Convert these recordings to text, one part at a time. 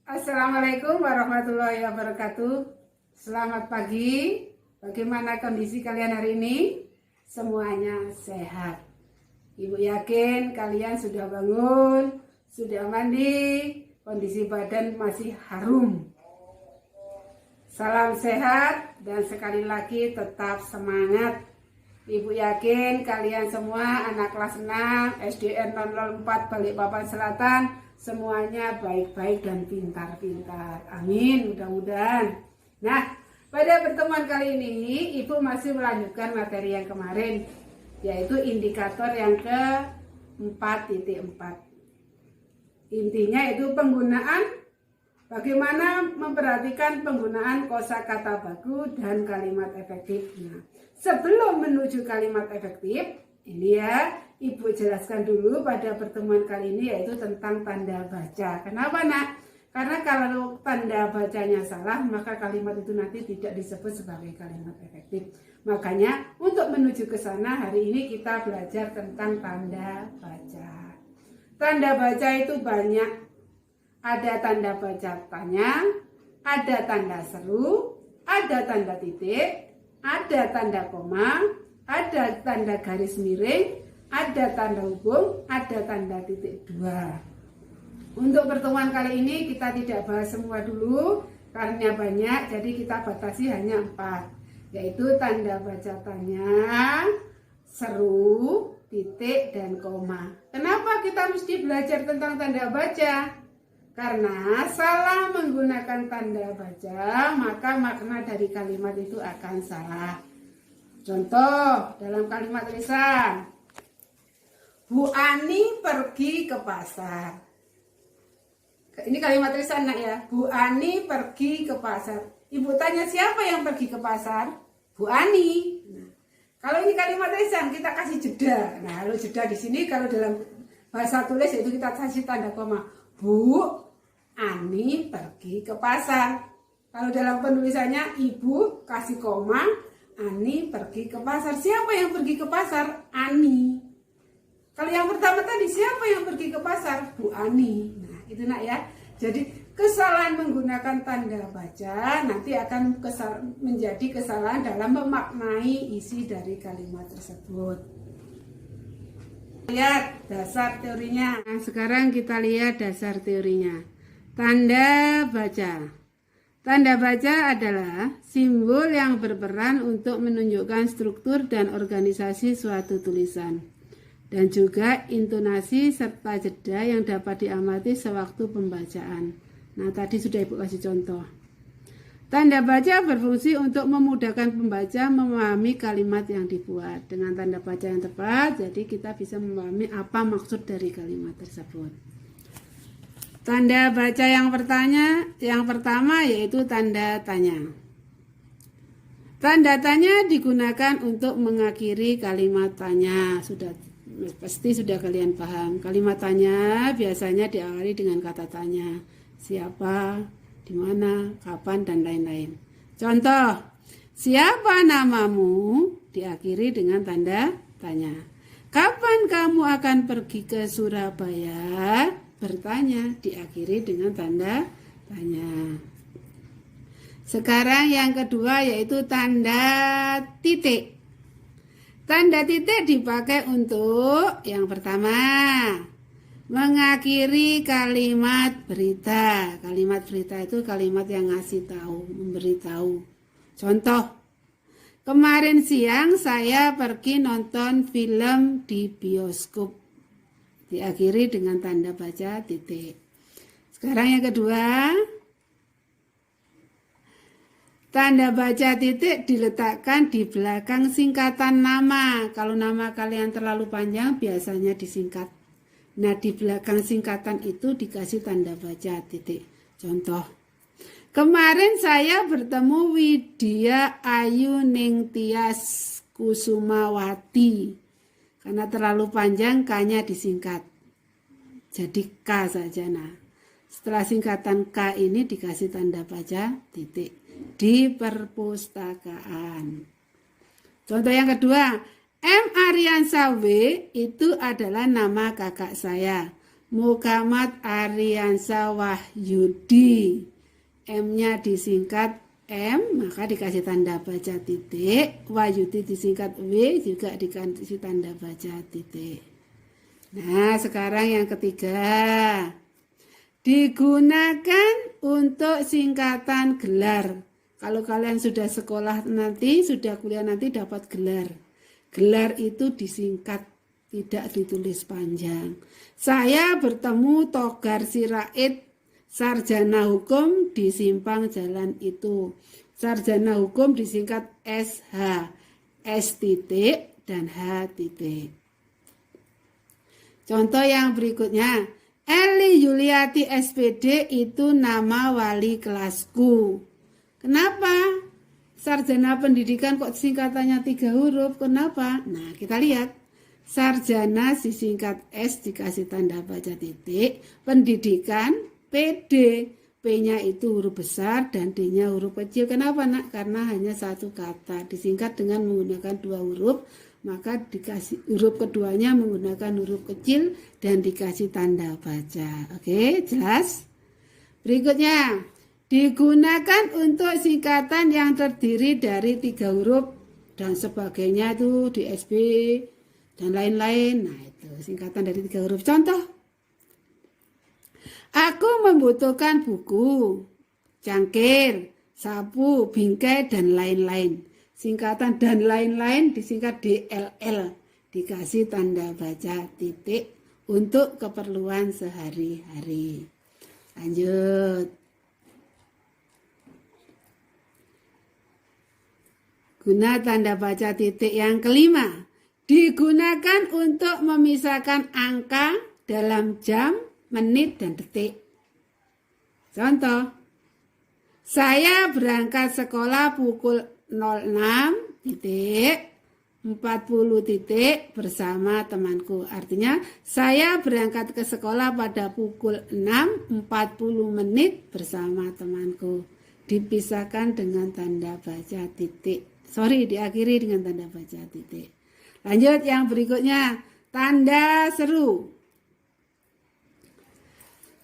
Assalamualaikum warahmatullahi wabarakatuh. Selamat pagi. Bagaimana kondisi kalian hari ini? Semuanya sehat. Ibu yakin kalian sudah bangun, sudah mandi, kondisi badan masih harum. Salam sehat dan sekali lagi tetap semangat. Ibu yakin kalian semua anak kelas 6 SDN 004 Balikpapan Selatan semuanya baik-baik dan pintar-pintar. Amin, mudah-mudahan. Nah, pada pertemuan kali ini Ibu masih melanjutkan materi yang kemarin, yaitu indikator yang ke 4.4. Intinya itu bagaimana memperhatikan penggunaan kosakata baku dan kalimat efektif. Nah, sebelum menuju kalimat efektif, ini ya, Ibu jelaskan dulu pada pertemuan kali ini yaitu tentang tanda baca. Kenapa, Nak? Karena kalau tanda bacanya salah, maka kalimat itu nanti tidak disebut sebagai kalimat efektif. Makanya untuk menuju ke sana hari ini kita belajar tentang tanda baca. Tanda baca itu banyak. Ada tanda baca tanya, ada tanda seru, ada tanda titik, ada tanda koma, ada tanda garis miring, ada tanda hubung, ada tanda titik dua. Untuk pertemuan kali ini kita tidak bahas semua dulu karena banyak, jadi kita batasi hanya 4, yaitu tanda baca tanya, seru, titik, dan koma. Kenapa kita mesti belajar tentang tanda baca? Karena salah menggunakan tanda baca, maka makna dari kalimat itu akan salah. Contoh dalam kalimat tulisan, Bu Ani pergi ke pasar. Ini kalimat tulisan, Nak, ya. Bu Ani pergi ke pasar. Ibu tanya siapa yang pergi ke pasar? Bu Ani. Nah, kalau ini kalimat tulisan kita kasih jeda. Nah, kalau jeda di sini kalau dalam bahasa tulis itu kita kasih tanda koma. Bu Ani pergi ke pasar. Kalau dalam penulisannya Ibu kasih koma, Ani pergi ke pasar. Siapa yang pergi ke pasar? Ani. Kalau yang pertama tadi siapa yang pergi ke pasar? Bu Ani. Nah, itu, Nak, ya. Jadi kesalahan menggunakan tanda baca nanti akan menjadi kesalahan dalam memaknai isi dari kalimat tersebut. Lihat dasar teorinya. Nah, sekarang kita lihat dasar teorinya. Tanda baca. Tanda baca adalah simbol yang berperan untuk menunjukkan struktur dan organisasi suatu tulisan, dan juga intonasi serta jeda yang dapat diamati sewaktu pembacaan. Nah, tadi sudah Ibu kasih contoh. Tanda baca berfungsi untuk memudahkan pembaca memahami kalimat yang dibuat. Dengan tanda baca yang tepat, jadi kita bisa memahami apa maksud dari kalimat tersebut. Tanda baca yang pertama yaitu tanda tanya. Tanda tanya digunakan untuk mengakhiri kalimat tanya. Pasti sudah kalian paham. Kalimat tanya biasanya diawali dengan kata tanya. Siapa, di mana, kapan, dan lain-lain. Contoh, siapa namamu? Diakhiri dengan tanda tanya. Kapan kamu akan pergi ke Surabaya? Bertanya, diakhiri dengan tanda tanya. Sekarang yang kedua yaitu tanda titik. Tanda titik dipakai untuk yang pertama, mengakhiri kalimat berita. Kalimat berita itu kalimat yang ngasih tahu, memberitahu. Contoh, kemarin siang saya pergi nonton film di bioskop. Diakhiri dengan tanda baca titik. Sekarang yang kedua, tanda baca titik diletakkan di belakang singkatan nama. Kalau nama kalian terlalu panjang biasanya disingkat. Nah, di belakang singkatan itu dikasih tanda baca titik. Contoh, kemarin saya bertemu Widya Ayu Ningtyas Kusumawati. Karena terlalu panjang, K-nya disingkat. Jadi K saja. Nah, setelah singkatan K ini dikasih tanda baca titik. Di perpustakaan. Contoh yang kedua, M. Aryansa W itu adalah nama kakak saya. Muhammad Ariansa Wahyudi. M-nya disingkat M, maka dikasih tanda baca titik. Wahyudi disingkat W, juga dikasih tanda baca titik. Nah, sekarang yang ketiga. Digunakan untuk singkatan gelar. Kalau kalian sudah sekolah nanti, sudah kuliah nanti dapat gelar. Gelar itu disingkat, tidak ditulis panjang. Saya bertemu Togar Sirait, sarjana hukum di simpang jalan itu. Sarjana hukum disingkat SH, S titik dan H titik. Contoh yang berikutnya, Eli Yuliati SPD itu nama wali kelasku. Kenapa? Sarjana pendidikan kok singkatannya 3 huruf, kenapa? Nah, kita lihat. Sarjana disingkat S dikasih tanda baca titik, pendidikan PD, P-nya itu huruf besar dan D-nya huruf kecil. Kenapa, Nak? Karena hanya satu kata, disingkat dengan menggunakan 2 huruf, maka dikasih huruf keduanya menggunakan huruf kecil dan dikasih tanda baca. Oke, jelas? Berikutnya, digunakan untuk singkatan yang terdiri dari 3 huruf dan sebagainya itu di SB dan lain-lain. Nah, itu singkatan dari 3 huruf. Contoh, aku membutuhkan buku, cangkir, sapu, bingkai, dan lain-lain. Singkatan dan lain-lain disingkat DLL. Dikasih tanda baca titik untuk keperluan sehari-hari. Lanjut. Guna tanda baca titik yang kelima. Digunakan untuk memisahkan angka dalam jam, menit, dan detik. Contoh, saya berangkat sekolah pukul 06.40 bersama temanku. Artinya, saya berangkat ke sekolah pada pukul 6.40 bersama temanku. Dipisahkan dengan tanda baca titik. Diakhiri dengan tanda baca titik. Lanjut yang berikutnya, tanda seru.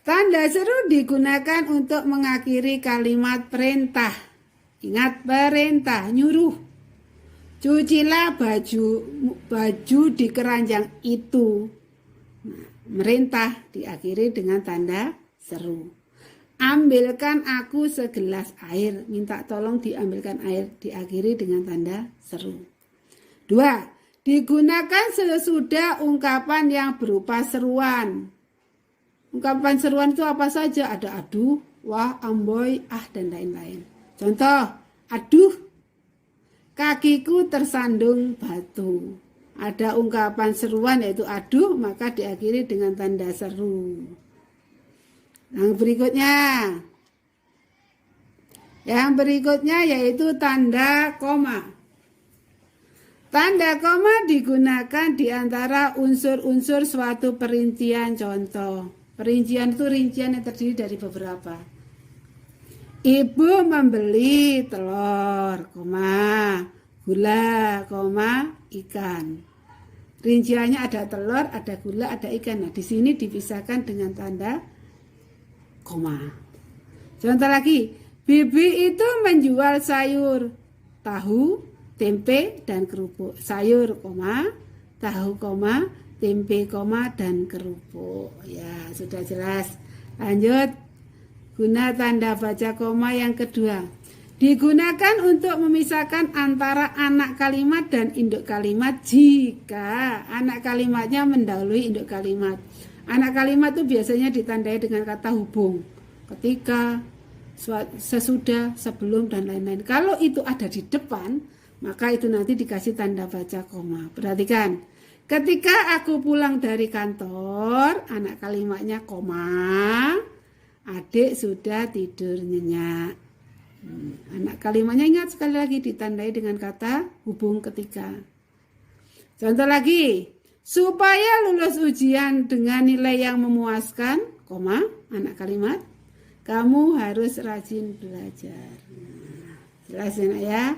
Tanda seru digunakan untuk mengakhiri kalimat perintah. Ingat, perintah, nyuruh. Cucilah baju di keranjang itu. Nah, merintah diakhiri dengan tanda seru. Ambilkan aku segelas air. Minta tolong diambilkan air. Diakhiri dengan tanda seru. 2. Digunakan sesudah ungkapan yang berupa seruan. Ungkapan seruan itu apa saja? Ada aduh, wah, amboy, ah, dan lain-lain. Contoh, aduh, kakiku tersandung batu. Ada ungkapan seruan yaitu aduh, maka diakhiri dengan tanda seru. Yang berikutnya yaitu tanda koma. Tanda koma digunakan di antara unsur-unsur suatu perincian. Contoh, perincian itu rincian yang terdiri dari beberapa. Ibu membeli telur, gula, ikan. Rinciannya ada telur, ada gula, ada ikan. Nah, di sini dipisahkan dengan tanda koma. Contoh lagi, Bibi itu menjual sayur, tahu, tempe, dan kerupuk. Sayur, tahu, tempe, dan kerupuk. Ya, sudah jelas. Lanjut, guna tanda baca koma yang kedua. Digunakan untuk memisahkan antara anak kalimat dan induk kalimat jika anak kalimatnya mendahului induk kalimat. Anak kalimat itu biasanya ditandai dengan kata hubung, ketika, sesudah, sebelum, dan lain-lain. Kalau itu ada di depan, maka itu nanti dikasih tanda baca koma. Perhatikan, ketika aku pulang dari kantor, anak kalimatnya koma, adik sudah tidur nyenyak. Anak kalimatnya ingat sekali lagi ditandai dengan kata hubung ketika. Contoh lagi, supaya lulus ujian dengan nilai yang memuaskan, anak kalimat, kamu harus rajin belajar. Nah, jelas ya.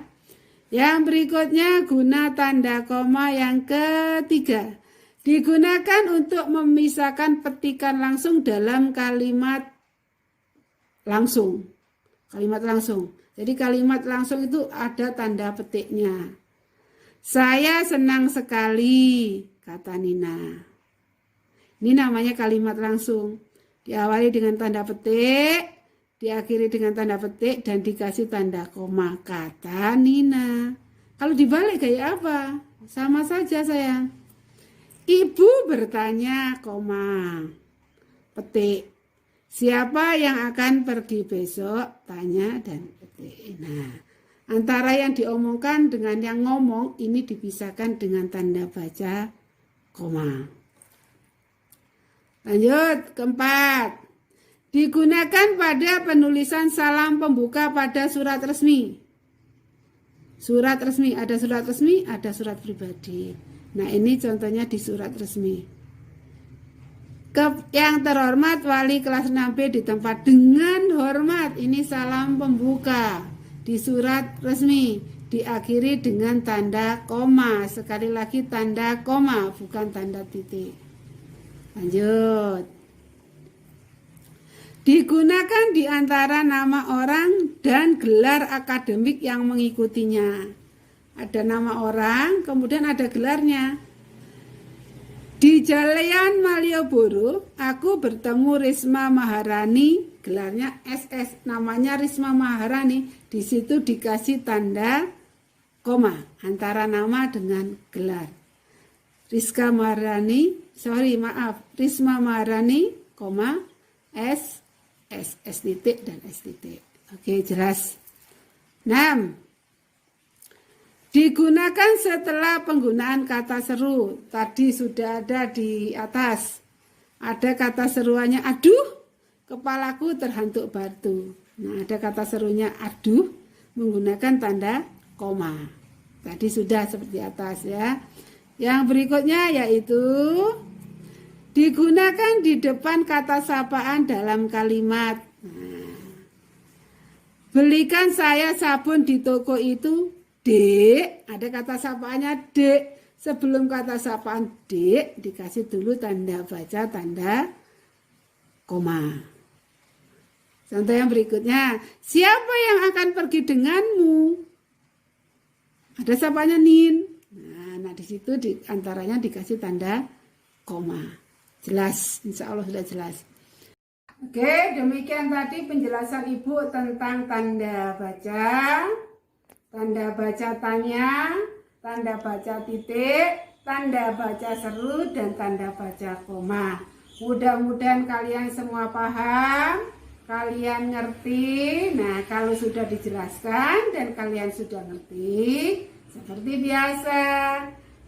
Yang berikutnya guna tanda koma yang ketiga. Digunakan untuk memisahkan petikan langsung dalam kalimat langsung. Kalimat langsung. Jadi kalimat langsung itu ada tanda petiknya. Saya senang sekali, kata Nina. Ini namanya kalimat langsung. Diawali dengan tanda petik, diakhiri dengan tanda petik, dan dikasih tanda koma, kata Nina. Kalau dibalik kayak apa? Sama saja sayang. Ibu bertanya, koma, petik. Siapa yang akan pergi besok? Tanya dan petik. Nah, antara yang diomongkan dengan yang ngomong ini dipisahkan dengan tanda baca koma. Lanjut, keempat. Digunakan pada penulisan salam pembuka pada surat resmi. Surat resmi, ada surat resmi, ada surat pribadi. Nah, ini contohnya di surat resmi. Yang terhormat wali kelas 6B di tempat dengan hormat. Ini salam pembuka di surat resmi. Diakhiri dengan tanda koma. Sekali lagi tanda koma, bukan tanda titik. Lanjut. Digunakan di antara nama orang dan gelar akademik yang mengikutinya. Ada nama orang, kemudian ada gelarnya. Di Jalan Malioboro, aku bertemu Risma Maharani, gelarnya SS, namanya Risma Maharani. Di situ dikasih tanda koma antara nama dengan gelar. Risma Maharani, koma, S titik dan S titik. Oke, jelas. 6. Digunakan setelah penggunaan kata seru. Tadi sudah ada di atas. Ada kata seruannya, aduh, kepalaku terhantuk batu. Nah, ada kata serunya, aduh, menggunakan tanda koma. Tadi sudah seperti atas ya. Yang berikutnya yaitu digunakan di depan kata sapaan dalam kalimat. Nah, belikan saya sabun di toko itu. Dek, ada kata sapaannya dek. Sebelum kata sapaan dek, dikasih dulu tanda baca, tanda koma. Contoh yang berikutnya, siapa yang akan pergi denganmu? Ada sapaannya Nin. Nah di situ antaranya dikasih tanda koma. Jelas, insya Allah sudah jelas. Oke, demikian tadi penjelasan Ibu tentang tanda baca. Tanda baca tanya, tanda baca titik, tanda baca seru, dan tanda baca koma. Mudah-mudahan kalian semua paham, kalian ngerti. Nah, kalau sudah dijelaskan dan kalian sudah ngerti, seperti biasa,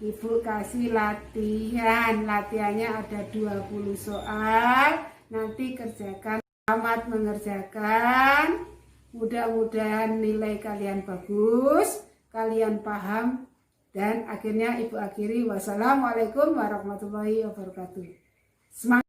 Ibu kasih latihan. Latihannya ada 20 soal. Nanti kerjakan, selamat mengerjakan. Mudah-mudahan nilai kalian bagus, kalian paham, dan akhirnya Ibu akhiri. Wassalamualaikum warahmatullahi wabarakatuh. Semangat.